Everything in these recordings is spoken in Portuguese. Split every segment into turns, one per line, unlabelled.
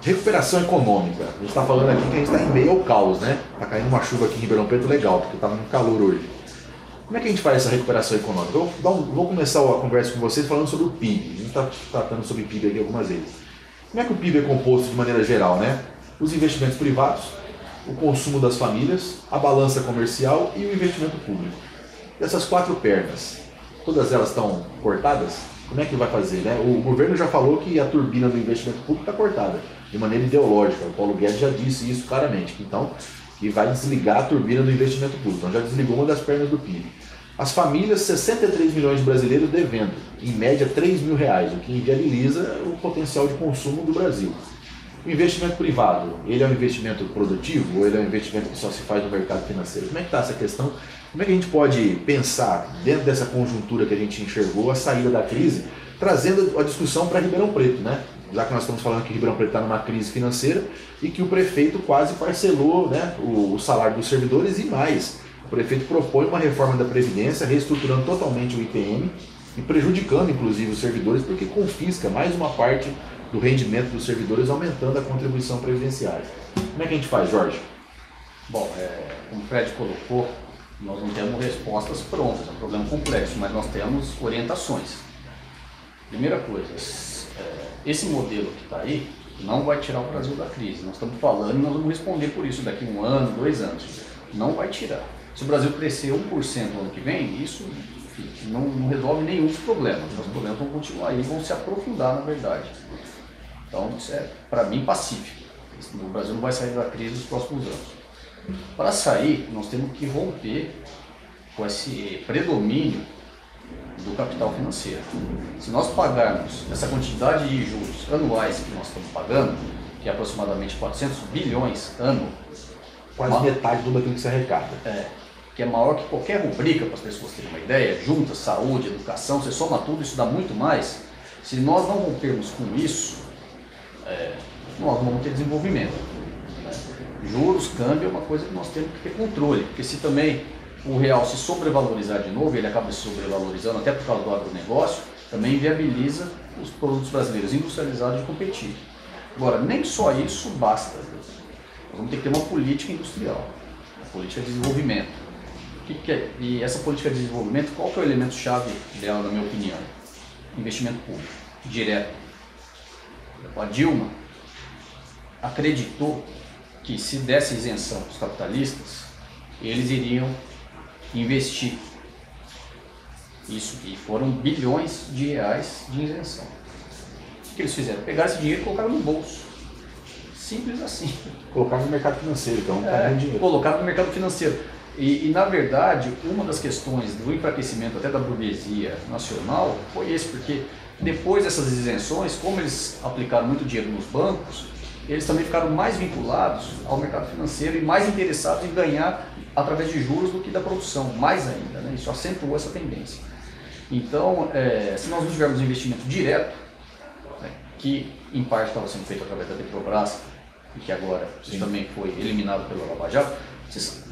Recuperação econômica. A gente está falando aqui que a gente está em meio ao caos, né? Está caindo uma chuva aqui em Ribeirão Preto legal, porque está muito calor hoje. Como é que a gente faz essa recuperação econômica? Vou começar a conversa com vocês falando sobre o PIB. A gente está tratando sobre PIB aqui algumas vezes. Como é que o PIB é composto de maneira geral, né? Os investimentos privados, o consumo das famílias, a balança comercial e o investimento público. Dessas quatro pernas, todas elas estão cortadas? Como é que vai fazer, né? O governo já falou que a turbina do investimento público está cortada, de maneira ideológica. O Paulo Guedes já disse isso claramente, então, que vai desligar a turbina do investimento público. Então já desligou uma das pernas do PIB. As famílias, 63 milhões de brasileiros devendo, em média R$3.000, o que inviabiliza o potencial de consumo do Brasil. O investimento privado, ele é um investimento produtivo ou ele é um investimento que só se faz no mercado financeiro? Como é que está essa questão? Como é que a gente pode pensar, dentro dessa conjuntura que a gente enxergou, a saída da crise, trazendo a discussão para Ribeirão Preto, né? Já que nós estamos falando que Ribeirão Preto está numa crise financeira e que o prefeito quase parcelou, né, o salário dos servidores e mais. O prefeito propõe uma reforma da Previdência, reestruturando totalmente o IPM e prejudicando, inclusive, os servidores, porque confisca mais uma parte do rendimento dos servidores, aumentando a contribuição previdenciária. Como é que a gente faz, Jorge?
Bom, como o Fred colocou, nós não temos respostas prontas, é um problema complexo, mas nós temos orientações. Primeira coisa, esse modelo que está aí não vai tirar o Brasil da crise. Nós estamos falando e nós vamos responder por isso daqui a 1 ano, 2 anos. Não vai tirar. Se o Brasil crescer 1% no ano que vem, isso não resolve nenhum dos problemas. Os problemas vão continuar aí, vão se aprofundar na verdade. Então, isso é, para mim, pacífico. O Brasil não vai sair da crise nos próximos anos. Para sair, nós temos que romper com esse predomínio do capital financeiro. Se nós pagarmos essa quantidade de juros anuais que nós estamos pagando, que é aproximadamente 400 bilhões ano,
quase metade de tudo aquilo que se arrecada.
Que é maior que qualquer rubrica, para as pessoas terem uma ideia, junta, saúde, educação, você soma tudo, isso dá muito mais. Se nós não rompermos com isso, nós não vamos ter desenvolvimento. Juros, câmbio é uma coisa que nós temos que ter controle, porque se também o real se sobrevalorizar de novo, ele acaba se sobrevalorizando até por causa do agronegócio, também viabiliza os produtos brasileiros industrializados de competir. Agora, nem só isso basta. Nós vamos ter que ter uma política industrial, uma política de desenvolvimento. E essa política de desenvolvimento, qual que é o elemento-chave dela, na minha opinião? Investimento público, direto. A Dilma acreditou que se desse isenção para os capitalistas, eles iriam investir. Isso, e foram bilhões de reais de isenção. O que eles fizeram? Pegaram esse dinheiro e colocaram no bolso. Simples assim.
Colocaram no mercado financeiro, então não está dinheiro.
Colocaram no mercado financeiro. E, na verdade, uma das questões do enfraquecimento até da burguesia nacional foi esse, porque depois dessas isenções, como eles aplicaram muito dinheiro nos bancos, eles também ficaram mais vinculados ao mercado financeiro e mais interessados em ganhar através de juros do que da produção, mais ainda, né? Isso acentuou essa tendência. Então, se nós não tivermos investimento direto, né, que em parte estava sendo feito através da Petrobras, e que agora também foi eliminado pela Lava Jato,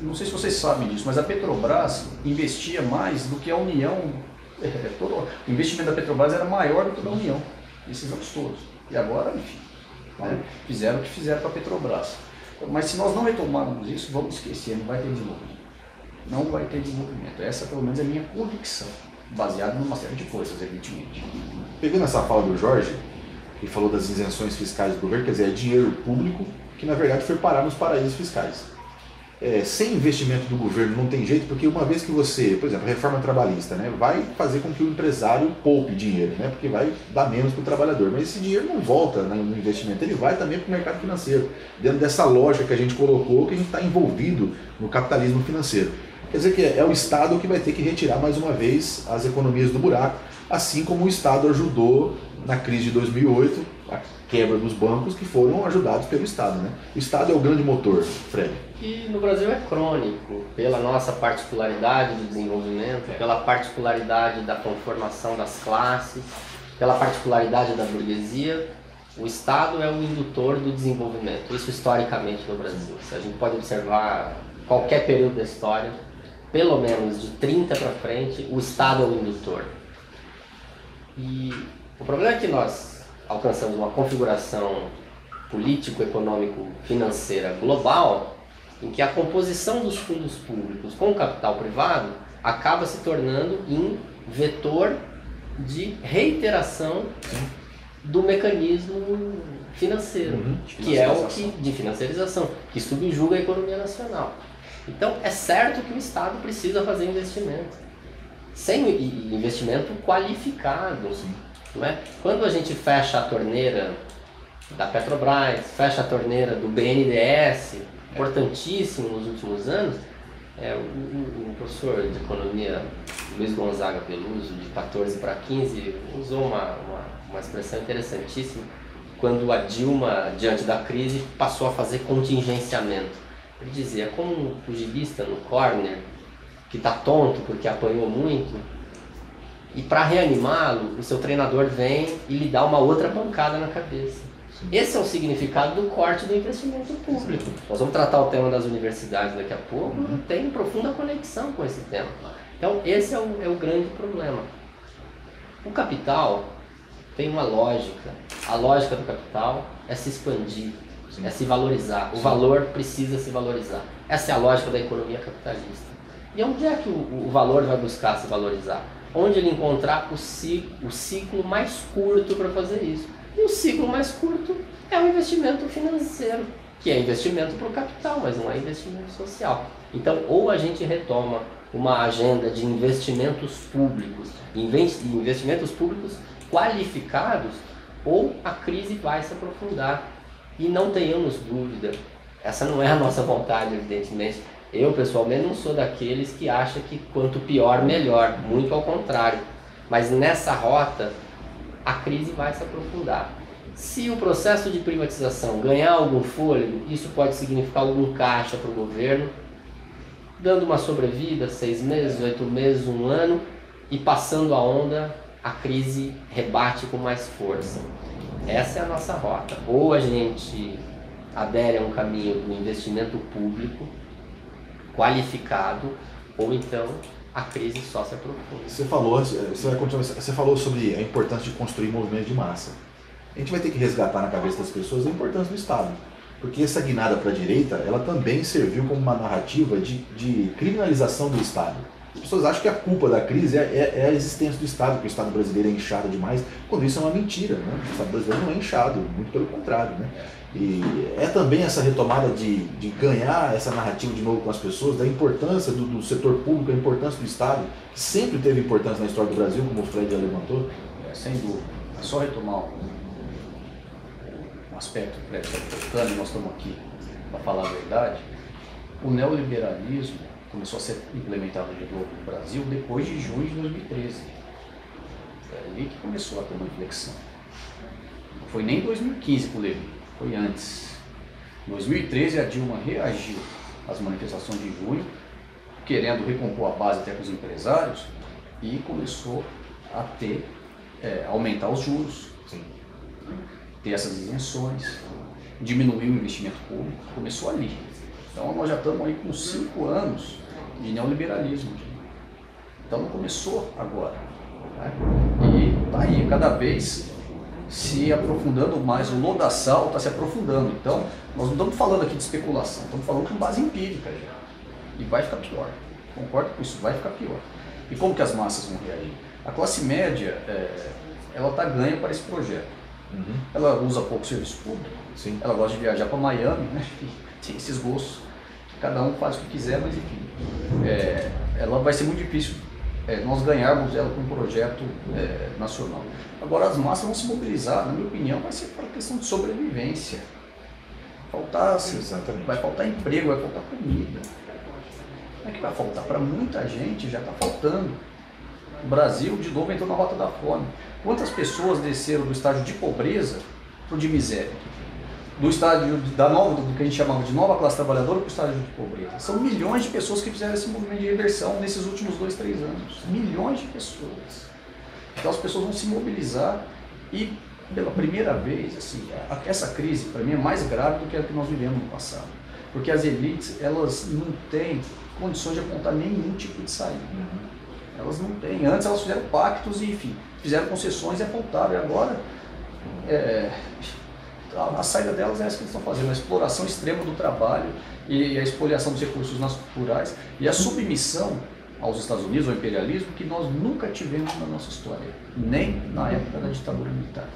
não sei se vocês sabem disso, mas a Petrobras investia mais do que a União. O investimento da Petrobras era maior do que o da União, esses anos todos. E agora, enfim, fizeram o que fizeram para a Petrobras. Mas se nós não retomarmos isso, vamos esquecer, não vai ter desenvolvimento. Não vai ter desenvolvimento. Essa, pelo menos, é a minha convicção, baseada em uma série de coisas, evidentemente.
Pegando essa fala do Jorge, que falou das isenções fiscais do governo, quer dizer, é dinheiro público que, na verdade, foi parar nos paraísos fiscais. Sem investimento do governo não tem jeito, porque uma vez que você, por exemplo, a reforma trabalhista, né, vai fazer com que o empresário poupe dinheiro, né, porque vai dar menos para o trabalhador, mas esse dinheiro não volta no investimento, ele vai também para o mercado financeiro, dentro dessa lógica que a gente colocou, que a gente está envolvido no capitalismo financeiro. Quer dizer que é o Estado que vai ter que retirar mais uma vez as economias do buraco, assim como o Estado ajudou na crise de 2008, a quebra dos bancos que foram ajudados pelo Estado, né? O Estado é o grande motor, Fred.
E no Brasil é crônico, pela nossa particularidade do desenvolvimento, pela particularidade da conformação das classes, pela particularidade da burguesia. O Estado é o indutor do desenvolvimento, isso historicamente no Brasil. A gente pode observar qualquer período da história, pelo menos de 30 para frente, o Estado é o indutor. E o problema é que nós alcançamos uma configuração político-econômico-financeira global, em que a composição dos fundos públicos com o capital privado acaba se tornando um vetor de reiteração do mecanismo financeiro, que é o que de financiarização, que subjuga a economia nacional. Então, é certo que o Estado precisa fazer investimento, sem investimento qualificado. Não é? Quando a gente fecha a torneira da Petrobras, fecha a torneira do BNDES, importantíssimo nos últimos anos, o professor de economia Luiz Gonzaga Peluso, de 14 para 15, usou uma expressão interessantíssima quando a Dilma, diante da crise, passou a fazer contingenciamento. Ele dizia, como um pugilista no corner, que está tonto porque apanhou muito, e para reanimá-lo, o seu treinador vem e lhe dá uma outra pancada na cabeça. Esse é o significado do corte do investimento público. Nós vamos tratar o tema das universidades daqui a pouco, tem profunda conexão com esse tema. Então, esse é o grande problema. O capital tem uma lógica. A lógica do capital é se expandir, é se valorizar. O valor precisa se valorizar. Essa é a lógica da economia capitalista. E onde é que o valor vai buscar se valorizar? Onde ele encontrar o ciclo mais curto para fazer isso. E o ciclo mais curto é o investimento financeiro, que é investimento para o capital, mas não é investimento social. Então, ou a gente retoma uma agenda de investimentos públicos, investimentos públicos qualificados, ou a crise vai se aprofundar. E não tenhamos dúvida, essa não é a nossa vontade, evidentemente. Eu, pessoalmente, não sou daqueles que acham que quanto pior, melhor. Muito ao contrário. Mas nessa rota, a crise vai se aprofundar. Se o processo de privatização ganhar algum fôlego, isso pode significar algum caixa para o governo, dando uma sobrevida, 6 meses, 8 meses, 1 ano, e passando a onda, a crise rebate com mais força. Essa é a nossa rota. Ou a gente adere a um caminho do investimento público, qualificado, ou então a crise só se aprofunda.
Você falou sobre a importância de construir movimento de massa. A gente vai ter que resgatar na cabeça das pessoas a importância do Estado. Porque essa guinada para a direita, ela também serviu como uma narrativa de criminalização do Estado. As pessoas acham que a culpa da crise é a existência do Estado, que o Estado brasileiro é inchado demais, quando isso é uma mentira, né? O Estado brasileiro não é inchado, muito pelo contrário, né? E é também essa retomada de ganhar essa narrativa de novo com as pessoas, da importância do setor público, a importância do Estado, que sempre teve importância na história do Brasil, como o Fred já levantou.
Sem dúvida. É só retomar um aspecto que o Fred está tocando, e nós estamos aqui para falar a verdade. O neoliberalismo começou a ser implementado de novo no Brasil depois de junho de 2013. É ali que começou a ter uma inflexão. Não foi nem em 2015 com o Levy, foi antes. Em 2013 a Dilma reagiu às manifestações de junho, querendo recompor a base até com os empresários, e começou a aumentar os juros, ter essas isenções, diminuir o investimento público, começou ali. Então nós já estamos aí com 5 anos de neoliberalismo. Então não começou agora. Né? E está aí, cada vez se aprofundando mais, o lodaçal está se aprofundando. Então nós não estamos falando aqui de especulação, estamos falando com base empírica já. E vai ficar pior. Concordo com isso, vai ficar pior. E como que as massas vão reagir? A classe média, ela está ganha para esse projeto. Ela usa pouco serviço público.
Sim.
Ela gosta de viajar para Miami, né? Tem esses gostos. Cada um faz o que quiser, mas enfim. Ela vai ser muito difícil nós ganharmos ela com um projeto nacional. Agora as massas vão se mobilizar, na minha opinião, vai ser para questão de sobrevivência. Vai faltar emprego, vai faltar comida. Como é que vai faltar? Para muita gente já está faltando. O Brasil, de novo, entrou na rota da fome. Quantas pessoas desceram do estágio de pobreza para o de miséria? Do estágio do que a gente chamava de nova classe trabalhadora para o estágio de pobreza. São milhões de pessoas que fizeram esse movimento de reversão nesses últimos 2, 3 anos. Milhões de pessoas. Então as pessoas vão se mobilizar e, pela primeira vez, assim, essa crise, para mim, é mais grave do que a que nós vivemos no passado. Porque as elites, elas não têm condições de apontar nenhum tipo de saída. Elas não têm. Antes elas fizeram pactos e, enfim, fizeram concessões e apontaram. E agora a saída delas é essa que eles estão fazendo, a exploração extrema do trabalho e a expoliação dos recursos naturais e a submissão aos Estados Unidos, ao imperialismo, que nós nunca tivemos na nossa história, nem na época da ditadura militar,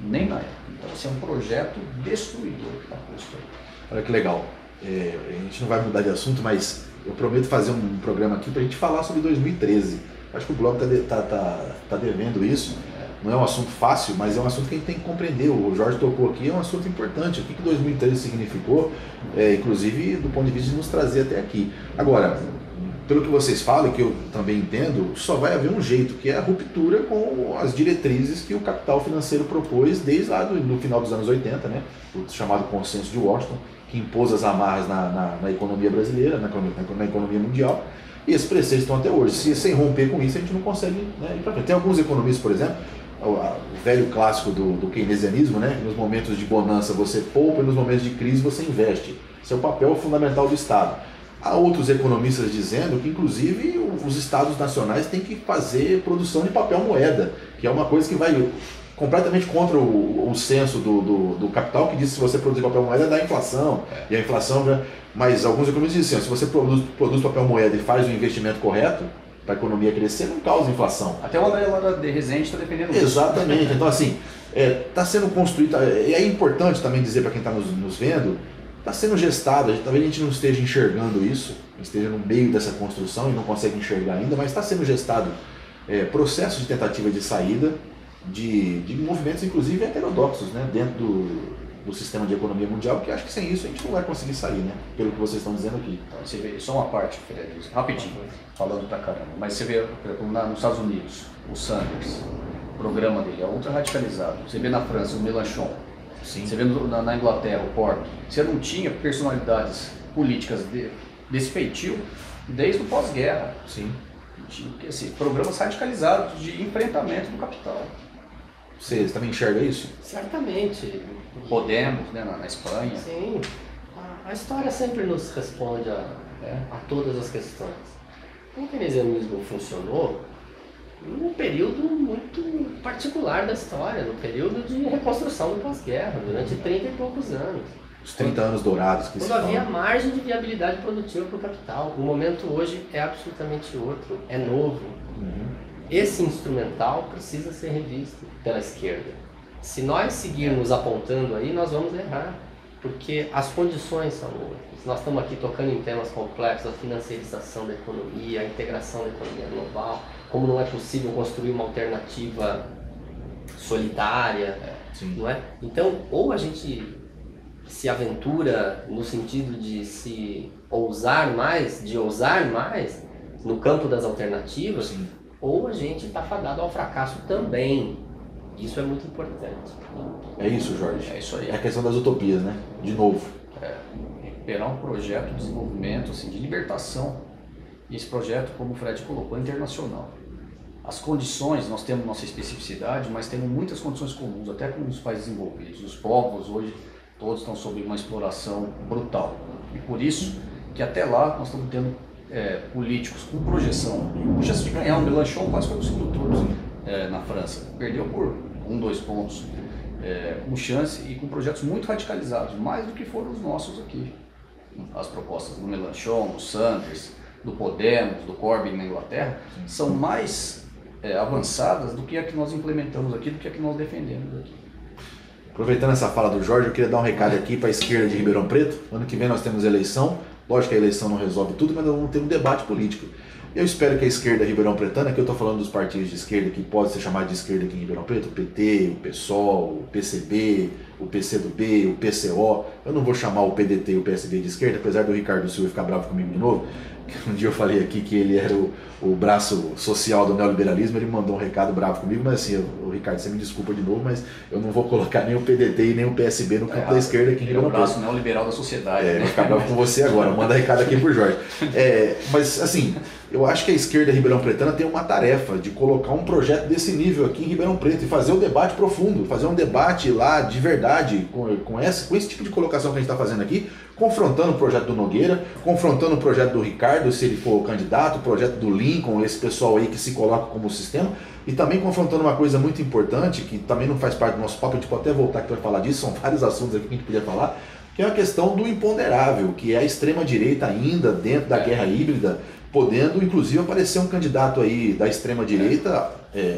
nem na época. Então, assim, é um projeto destruidor que está posto aí.
Olha que legal. A gente não vai mudar de assunto, mas eu prometo fazer um programa aqui para a gente falar sobre 2013. Acho que o blog tá devendo isso. Não é um assunto fácil, mas é um assunto que a gente tem que compreender. O Jorge tocou aqui, é um assunto importante. O que 2013 significou, inclusive do ponto de vista de nos trazer até aqui. Agora, pelo que vocês falam, que eu também entendo, só vai haver um jeito, que é a ruptura com as diretrizes que o capital financeiro propôs desde lá no final dos anos 80, né? O chamado consenso de Washington, que impôs as amarras na economia brasileira, na economia mundial, e esses preceitos estão até hoje. Sem romper com isso, a gente não consegue, né, ir para frente. Tem alguns economistas, por exemplo, o velho clássico do keynesianismo, né? Nos momentos de bonança você poupa e nos momentos de crise você investe. Esse é o papel fundamental do Estado. Há outros economistas dizendo que, inclusive, os Estados nacionais têm que fazer produção de papel moeda, que é uma coisa que vai completamente contra o senso do capital, que diz que se você produzir papel moeda dá inflação, e a inflação... Mas alguns economistas dizem assim, se você produz papel moeda e faz o investimento correto, para a economia crescer, não causa inflação.
Até o André lá de Resende está dependendo disso.
Exatamente. Então, assim, está sendo construído, e é importante também dizer para quem está nos vendo, está sendo gestado, talvez a gente não esteja enxergando isso, esteja no meio dessa construção e não consegue enxergar ainda, mas está sendo gestado processos de tentativa de saída de movimentos, inclusive heterodoxos, né, dentro do sistema de economia mundial, que acho que sem isso a gente não vai conseguir sair, né, pelo que vocês estão dizendo aqui.
Então, você vê, só uma parte, Fred, rapidinho, falando pra caramba, mas você vê, por exemplo, nos Estados Unidos, o Sanders, o programa dele é ultra radicalizado. Você vê na França o Mélenchon.
Sim.
Você vê na Inglaterra o Corbyn. Você não tinha personalidades políticas desse feitio desde o pós-guerra.
Sim.
Tinha assim, programas radicalizados de enfrentamento do capital.
Você também enxerga isso?
Certamente.
Podemos, né, na Espanha.
Sim. A história sempre nos responde a todas as questões. O keynesianismo funcionou num período muito particular da história, no período de reconstrução do pós-guerra, durante 30 e poucos anos.
Os 30 anos dourados que se
Quando havia
falam.
margem de viabilidade produtiva para o capital. O momento hoje é absolutamente outro, é novo. Esse instrumental precisa ser revisto pela esquerda. Se nós seguirmos apontando aí, nós vamos errar, porque as condições são outras. Nós estamos aqui tocando em temas complexos, a financiarização da economia, a integração da economia global, como não é possível construir uma alternativa solitária, não é? Então, ou a gente se aventura no sentido de se ousar mais, no campo das alternativas,
Sim.
ou a gente está fadado ao fracasso também. Isso é muito importante.
É isso, Jorge.
É isso aí.
É a questão das utopias, né? De novo.
Recuperar um projeto de desenvolvimento, assim, de libertação. E esse projeto, como o Fred colocou, é internacional. As condições, nós temos nossa especificidade, mas temos muitas condições comuns, até com os países desenvolvidos. Os povos hoje, todos estão sob uma exploração brutal. E por isso que até lá nós estamos tendo políticos com projeção. Com chance de ganhar, o Mélenchon quase foi no segundo turno na França. Perdeu por 2 pontos. Com chance e com projetos muito radicalizados, mais do que foram os nossos aqui. As propostas do Mélenchon, do Sanders, do Podemos, do Corbyn na Inglaterra, são mais avançadas do que a que nós implementamos aqui, do que a que nós defendemos aqui.
Aproveitando essa fala do Jorge, eu queria dar um recado aqui para a esquerda de Ribeirão Preto. Ano que vem nós temos eleição. Lógico que a eleição não resolve tudo, mas nós vamos ter um debate político. Eu espero que a esquerda ribeirão-pretana, que eu estou falando dos partidos de esquerda que pode ser chamado de esquerda aqui em Ribeirão Preto, o PT, o PSOL, o PCB, o PCdoB, o PCO, eu não vou chamar o PDT e o PSB de esquerda, apesar do Ricardo Silva ficar bravo comigo de novo, que um dia eu falei aqui que ele era o braço social do neoliberalismo, ele mandou um recado bravo comigo, mas assim, o Ricardo, você me desculpa de novo, mas eu não vou colocar nem o PDT e nem o PSB no campo da esquerda aqui em Ribeirão Preto.
É o braço neoliberal da sociedade.
Vou ficar bravo com você agora, manda recado aqui pro Jorge. Mas assim, Eu acho que a esquerda ribeirão-pretana tem uma tarefa de colocar um projeto desse nível aqui em Ribeirão Preto e fazer um debate profundo, fazer um debate lá de verdade com esse tipo de colocação que a gente está fazendo aqui, confrontando o projeto do Nogueira, confrontando o projeto do Ricardo, se ele for candidato, o projeto do Lincoln, esse pessoal aí que se coloca como sistema, e também confrontando uma coisa muito importante, que também não faz parte do nosso papo, a gente pode até voltar aqui para falar disso, são vários assuntos aqui que a gente podia falar, que é a questão do imponderável, que é a extrema-direita ainda dentro da guerra híbrida, podendo inclusive aparecer um candidato aí da extrema-direita,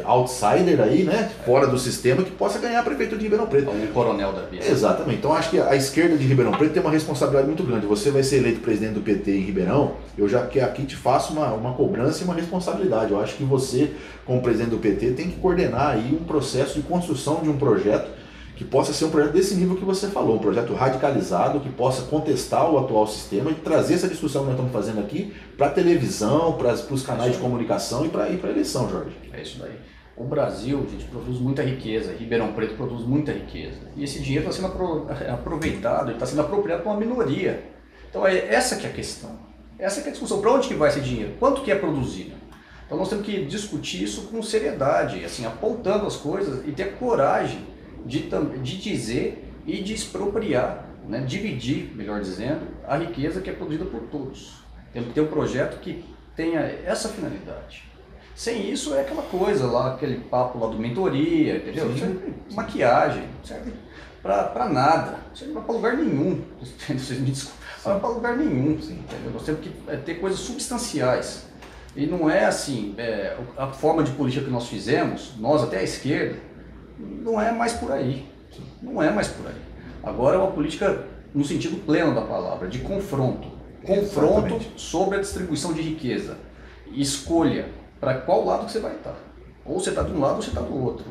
outsider aí, né, fora do sistema, que possa ganhar a prefeitura de Ribeirão Preto.
Um coronel da vida.
Exatamente. Então acho que a esquerda de Ribeirão Preto tem uma responsabilidade muito grande. Você vai ser eleito presidente do PT em Ribeirão, eu já que aqui te faço uma cobrança e uma responsabilidade. Eu acho que você, como presidente do PT, tem que coordenar aí um processo de construção de um projeto que possa ser um projeto desse nível que você falou, um projeto radicalizado, que possa contestar o atual sistema e trazer essa discussão que nós estamos fazendo aqui para a televisão, para os canais de comunicação e para a eleição, Jorge.
É isso daí. O Brasil, gente, produz muita riqueza, Ribeirão Preto produz muita riqueza. E esse dinheiro está sendo aproveitado, está sendo apropriado por uma minoria. Então essa que é a questão. Essa que é a discussão. Para onde que vai esse dinheiro? Quanto que é produzido? Então nós temos que discutir isso com seriedade, assim, apontando as coisas e ter coragem de dizer e de expropriar, né, dividir, melhor dizendo, a riqueza que é produzida por todos. Temos que ter um projeto que tenha essa finalidade. Sem isso é aquela coisa lá, aquele papo lá do mentoria, entendeu? Maquiagem, não serve para nada, não serve para lugar nenhum. Vocês me desculpem, não serve para lugar nenhum, entendeu? Nós temos que ter coisas substanciais. E não é assim, a forma de política que nós fizemos, nós até a esquerda, não é mais por aí. Não é mais por aí. Agora é uma política no sentido pleno da palavra, de confronto. Confronto Exatamente. Sobre a distribuição de riqueza. Escolha para qual lado que você vai estar. Ou você está de um lado ou você está do outro.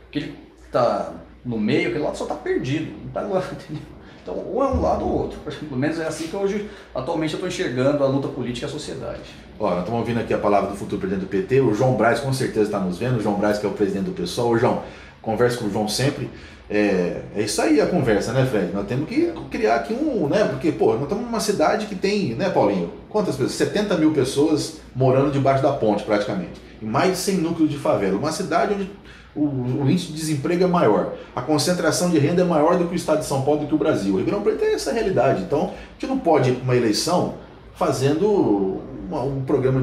Aquele que está no meio, aquele lado só está perdido. Não está lá, entendeu? Então, ou é um lado ou outro. Pelo menos é assim que hoje, atualmente, eu estou enxergando a luta política e a sociedade.
Ó, nós estamos ouvindo aqui a palavra do futuro presidente do PT. O João Braz com certeza está nos vendo. O João Braz que é o presidente do PSOL. Ô, João, converso com o João sempre. É isso aí a conversa, né, Fred? Nós temos que criar aqui né? Porque, pô, nós estamos numa cidade que tem, né, Paulinho? Quantas pessoas? 70 mil pessoas morando debaixo da ponte, praticamente. E mais de 100 núcleos de favela. Uma cidade onde o índice de desemprego é maior. A concentração de renda é maior do que o estado de São Paulo, do que o Brasil. O Ribeirão Preto tem essa realidade. Então, a gente não pode ir para uma eleição fazendo um programa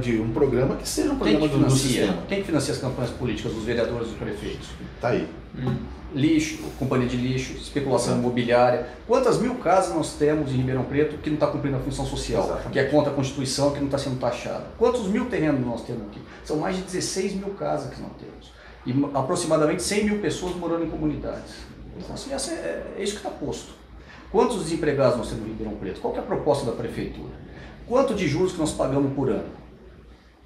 que seja um programa do sistema.
Quem que financia as campanhas políticas dos vereadores e dos prefeitos?
Tá aí.
Lixo, companhia de lixo, especulação imobiliária. Quantas mil casas nós temos em Ribeirão Preto que não está cumprindo a função social, Exatamente. Que é contra a Constituição, que não está sendo taxada? Quantos mil terrenos nós temos aqui? São mais de 16 mil casas que nós temos. E aproximadamente 100 mil pessoas morando em comunidades. Então, assim, é isso que está posto. Quantos desempregados nós temos em Ribeirão Preto? Qual que é a proposta da prefeitura? Quanto de juros que nós pagamos por ano?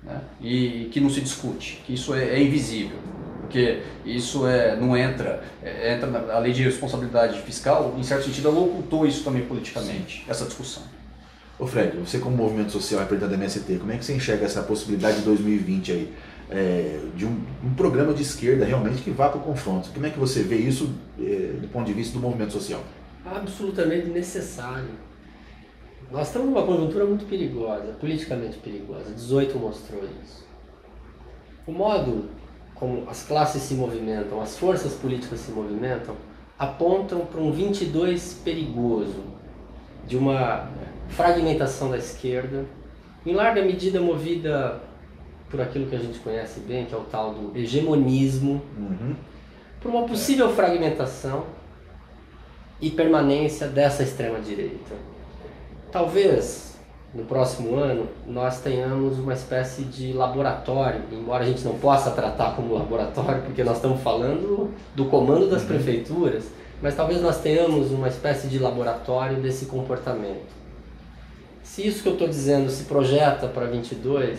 Né? E que não se discute, que isso é invisível. Porque isso não entra na lei de responsabilidade fiscal, em certo sentido ela ocultou isso também politicamente, essa discussão.
Ô Fred, você como movimento social representante da MST, como é que você enxerga essa possibilidade de 2020 aí, de um programa de esquerda realmente que vá para o confronto? Como é que você vê isso do ponto de vista do movimento social?
Absolutamente necessário. Nós estamos numa conjuntura muito perigosa, politicamente perigosa, 18 mostrou isso. O modo como as classes se movimentam, as forças políticas se movimentam, apontam para um 22 perigoso, de uma fragmentação da esquerda, em larga medida movida por aquilo que a gente conhece bem, que é o tal do hegemonismo, por uma possível fragmentação e permanência dessa extrema-direita. Talvez no próximo ano nós tenhamos uma espécie de laboratório, embora a gente não possa tratar como laboratório, porque nós estamos falando do comando das prefeituras, mas talvez nós tenhamos uma espécie de laboratório desse comportamento. Se isso que eu estou dizendo se projeta para 22,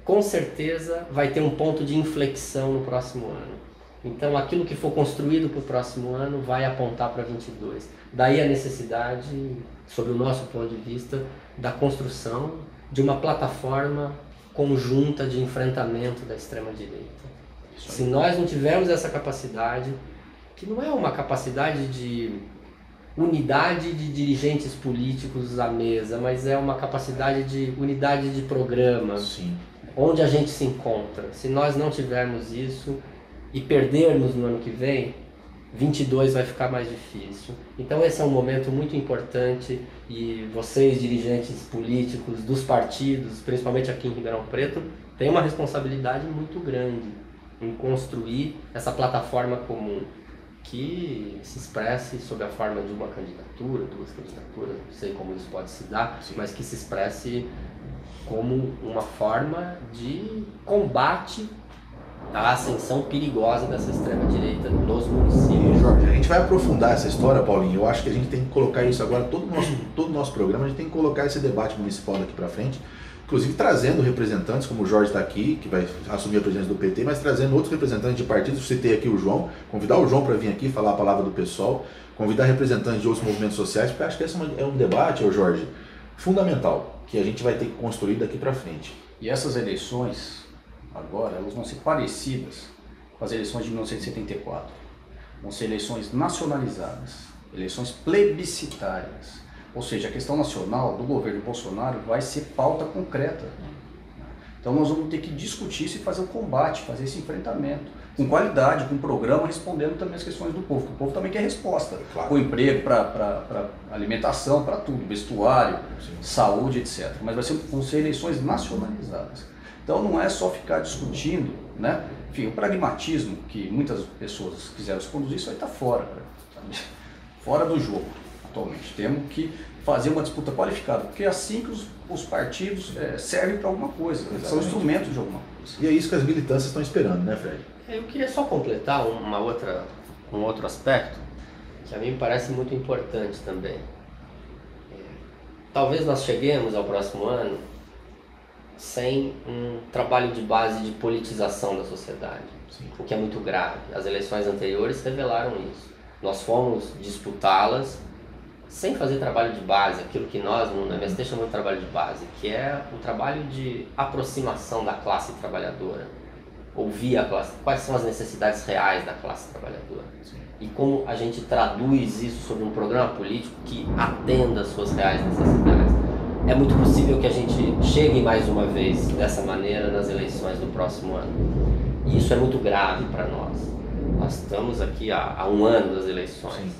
com certeza vai ter um ponto de inflexão no próximo ano. Então aquilo que for construído para o próximo ano vai apontar para 22. Daí a necessidade, sob o nosso ponto de vista, da construção de uma plataforma conjunta de enfrentamento da extrema-direita. Se nós não tivermos essa capacidade, que não é uma capacidade de unidade de dirigentes políticos à mesa, mas é uma capacidade de unidade de programa.
Sim.
Onde a gente se encontra. Se nós não tivermos isso e perdermos no ano que vem, 22 vai ficar mais difícil. Então esse é um momento muito importante e vocês, dirigentes políticos dos partidos, principalmente aqui em Ribeirão Preto, têm uma responsabilidade muito grande em construir essa plataforma comum que se expresse sob a forma de uma candidatura, duas candidaturas, não sei como isso pode se dar,
sim,
mas que se expresse como uma forma de combate à ascensão perigosa dessa extrema-direita nos municípios.
E, Jorge, a gente vai aprofundar essa história, Paulinho. Eu acho que a gente tem que colocar isso agora, todo o nosso programa, a gente tem que colocar esse debate municipal daqui para frente, inclusive trazendo representantes, como o Jorge está aqui, que vai assumir a presidência do PT, mas trazendo outros representantes de partidos. Citei aqui o João, convidar o João para vir aqui falar a palavra do pessoal, convidar representantes de outros movimentos sociais, porque acho que esse é um debate, Jorge, fundamental, que a gente vai ter que construir daqui para frente.
E essas eleições, agora, elas vão ser parecidas com as eleições de 1974. Vão ser eleições nacionalizadas, eleições plebiscitárias. Ou seja, a questão nacional do governo Bolsonaro vai ser pauta concreta. Então nós vamos ter que discutir isso e fazer o combate, fazer esse enfrentamento, com qualidade, com programa, respondendo também as questões do povo, porque o povo também quer resposta.
Claro.
Com emprego, para alimentação, para tudo, vestuário,
Sim,
saúde, etc. Mas vão ser eleições nacionalizadas. Então não é só ficar discutindo, né? Enfim, o pragmatismo que muitas pessoas quiseram se conduzir, isso aí está fora, sabe? Fora do jogo atualmente. Temos que fazer uma disputa qualificada, porque é assim que os partidos servem para alguma coisa, são instrumentos de alguma coisa.
E é isso que as militâncias estão esperando, né, Fred?
Eu queria só completar um outro aspecto que a mim me parece muito importante também. Talvez nós cheguemos ao próximo ano sem um trabalho de base de politização da sociedade,
Sim.
o que é muito grave. As eleições anteriores revelaram isso. Nós fomos disputá-las sem fazer trabalho de base, aquilo que nós no MST chamamos de trabalho de base, que é o trabalho de aproximação da classe trabalhadora, ouvir a classe, quais são as necessidades reais da classe trabalhadora.
Sim.
E como a gente traduz isso sobre um programa político que atenda às suas reais necessidades. É muito possível que a gente chegue mais uma vez dessa maneira nas eleições do próximo ano. E isso é muito grave para nós. Nós estamos aqui há um ano das eleições.
Sim.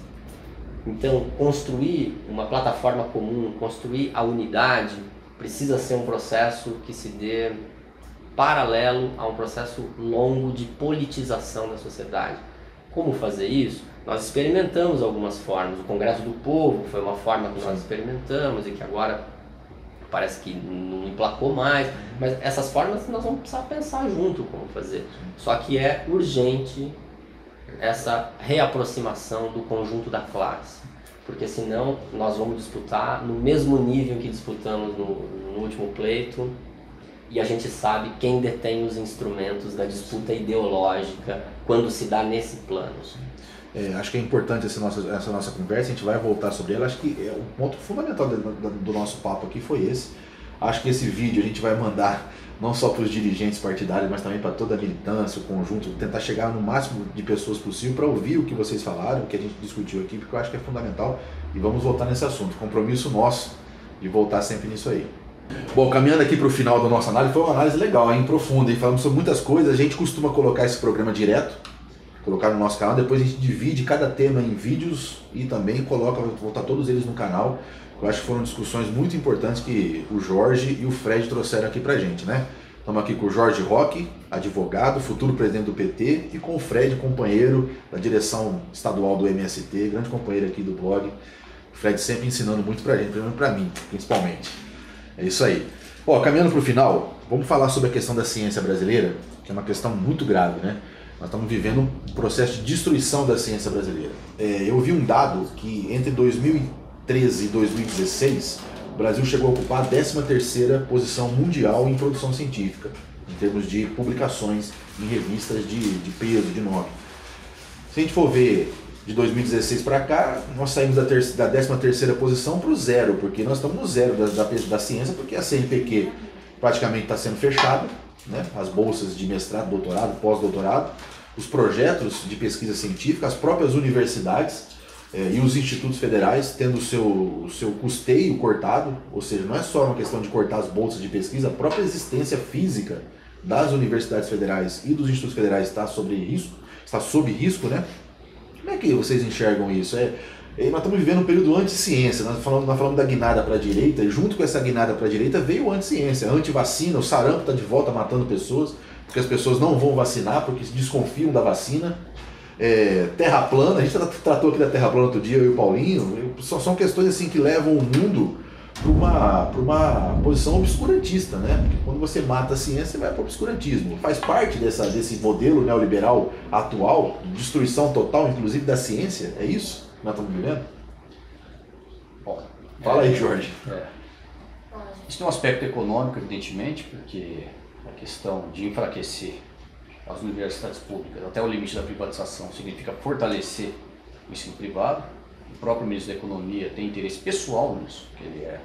Então, construir uma plataforma comum, construir a unidade, precisa ser um processo que se dê paralelo a um processo longo de politização da sociedade. Como fazer isso? Nós experimentamos algumas formas. O Congresso do Povo foi uma forma que nós experimentamos e que agora parece que não emplacou mais, mas essas formas nós vamos precisar pensar junto como fazer. Só que é urgente essa reaproximação do conjunto da classe, porque senão nós vamos disputar no mesmo nível que disputamos no último pleito, e a gente sabe quem detém os instrumentos da disputa ideológica quando se dá nesse plano.
Acho que é importante essa nossa conversa, a gente vai voltar sobre ela. Acho que o ponto fundamental do nosso papo aqui foi esse. Acho que esse vídeo a gente vai mandar não só para os dirigentes partidários, mas também para toda a militância, o conjunto, tentar chegar no máximo de pessoas possível para ouvir o que vocês falaram, o que a gente discutiu aqui, porque eu acho que é fundamental e vamos voltar nesse assunto. Compromisso nosso de voltar sempre nisso aí. Bom, caminhando aqui para o final da nossa análise, foi uma análise legal, hein, profunda, e falamos sobre muitas coisas. A gente costuma colocar esse programa direto, colocar no nosso canal, depois a gente divide cada tema em vídeos e também coloca, vou botar todos eles no canal. Eu acho que foram discussões muito importantes que o Jorge e o Fred trouxeram aqui pra gente, né? Estamos aqui com o Jorge Roque, advogado, futuro presidente do PT, e com o Fred, companheiro da direção estadual do MST, grande companheiro aqui do blog. O Fred sempre ensinando muito pra gente, pra mim, principalmente. É isso aí. Ó, caminhando pro final, vamos falar sobre a questão da ciência brasileira, que é uma questão muito grave, né? Nós estamos vivendo um processo de destruição da ciência brasileira. Eu vi um dado que entre 2013 e 2016, o Brasil chegou a ocupar a 13ª posição mundial em produção científica, em termos de publicações em revistas de peso, de nome. Se a gente for ver de 2016 para cá, nós saímos da 13ª posição para o zero, porque nós estamos no zero da ciência, porque a CNPq praticamente está sendo fechada, né? As bolsas de mestrado, doutorado, pós-doutorado, os projetos de pesquisa científica, as próprias universidades, e os institutos federais tendo o seu custeio cortado, ou seja, não é só uma questão de cortar as bolsas de pesquisa, a própria existência física das universidades federais e dos institutos federais está sob risco, né? Como é que vocês enxergam isso? Nós estamos vivendo um período anti-ciência, nós falamos da guinada para a direita, e junto com essa guinada para a direita veio o anti-ciência, a anti-vacina, o sarampo está de volta matando pessoas, porque as pessoas não vão vacinar, porque desconfiam da vacina. Terra plana, a gente tratou aqui da terra plana outro dia, eu e o Paulinho, são questões assim que levam o mundo para uma posição obscurantista, né? Porque quando você mata a ciência, você vai para o obscurantismo. Faz parte desse modelo neoliberal atual, de destruição total, inclusive da ciência, é isso que nós estamos vivendo?
Bom,
fala aí, Jorge.
Isso tem um aspecto econômico, evidentemente, porque a questão de enfraquecer as universidades públicas até o limite da privatização significa fortalecer o ensino privado. O próprio ministro da Economia tem interesse pessoal nisso, porque ele é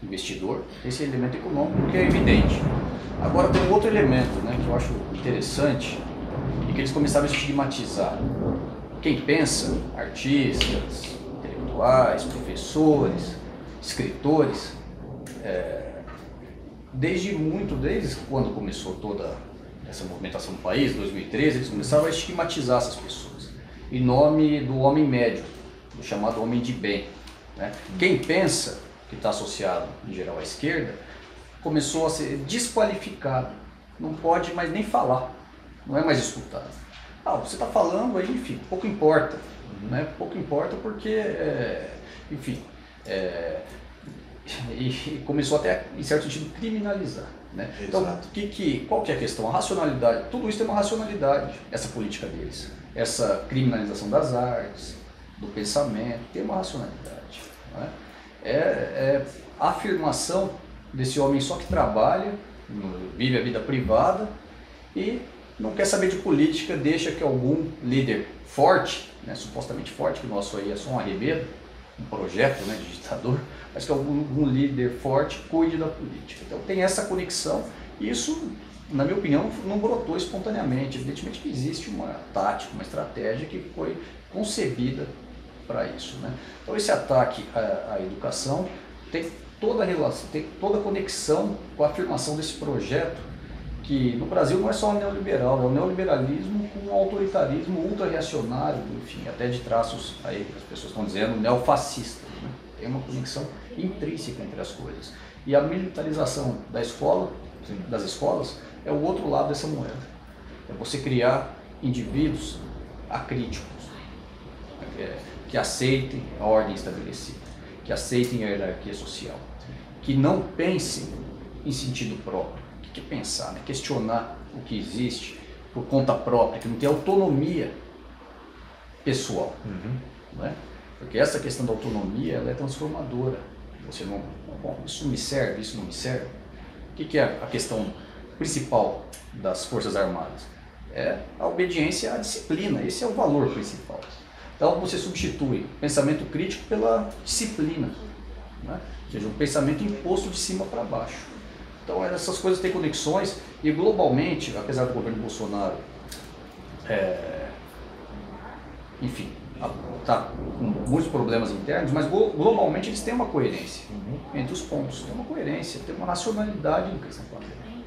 investidor. Esse elemento econômico que é evidente. Agora tem um outro elemento, né, que eu acho interessante e que eles começaram a estigmatizar. Quem pensa, artistas, intelectuais, professores, escritores, desde quando começou toda essa movimentação no país, 2013, eles começaram a estigmatizar essas pessoas em nome do homem médio, do chamado homem de bem, né? Quem pensa, que está associado em geral à esquerda, começou a ser desqualificado, não pode mais nem falar, não é mais escutado. Você está falando aí, enfim, pouco importa, né? Pouco importa porque, enfim, e começou até, em certo sentido, criminalizar. Né? Então, qual que é a questão? A racionalidade, tudo isso tem uma racionalidade, essa política deles. Essa criminalização das artes, do pensamento, tem uma racionalidade. Né? A afirmação desse homem só que trabalha, vive a vida privada e não quer saber de política, deixa que algum líder forte, né, supostamente forte, que o nosso aí é só um arremedo, um projeto, né, de ditador, mas que algum líder forte cuide da política. Então tem essa conexão e isso, na minha opinião, não brotou espontaneamente. Evidentemente que existe uma tática, uma estratégia que foi concebida para isso. Né? Então esse ataque à educação tem toda a relação, tem toda a conexão com a afirmação desse projeto, que no Brasil não é só o neoliberal, é o neoliberalismo com um autoritarismo ultra-reacionário, enfim, até de traços aí que as pessoas estão dizendo, neofascista. Né? Tem uma conexão intrínseca entre as coisas. E a militarização da escola, das escolas, é o outro lado dessa moeda. É você criar indivíduos acríticos, que aceitem a ordem estabelecida, que aceitem a hierarquia social, que não pensem em sentido próprio. O que é pensar, né? Questionar o que existe por conta própria, que não tem autonomia pessoal. Né? Porque essa questão da autonomia ela é transformadora. Você não, bom, isso me serve, isso não me serve. O que é a questão principal das Forças Armadas? É a obediência à disciplina, esse é o valor principal. Então você substitui o pensamento crítico pela disciplina, né? Ou seja, um pensamento imposto de cima para baixo. Então essas coisas têm conexões e globalmente, apesar do governo Bolsonaro, enfim, está com muitos problemas internos, mas globalmente eles têm uma coerência entre os pontos, tem uma coerência, tem uma racionalidade no que eles estão fazendo.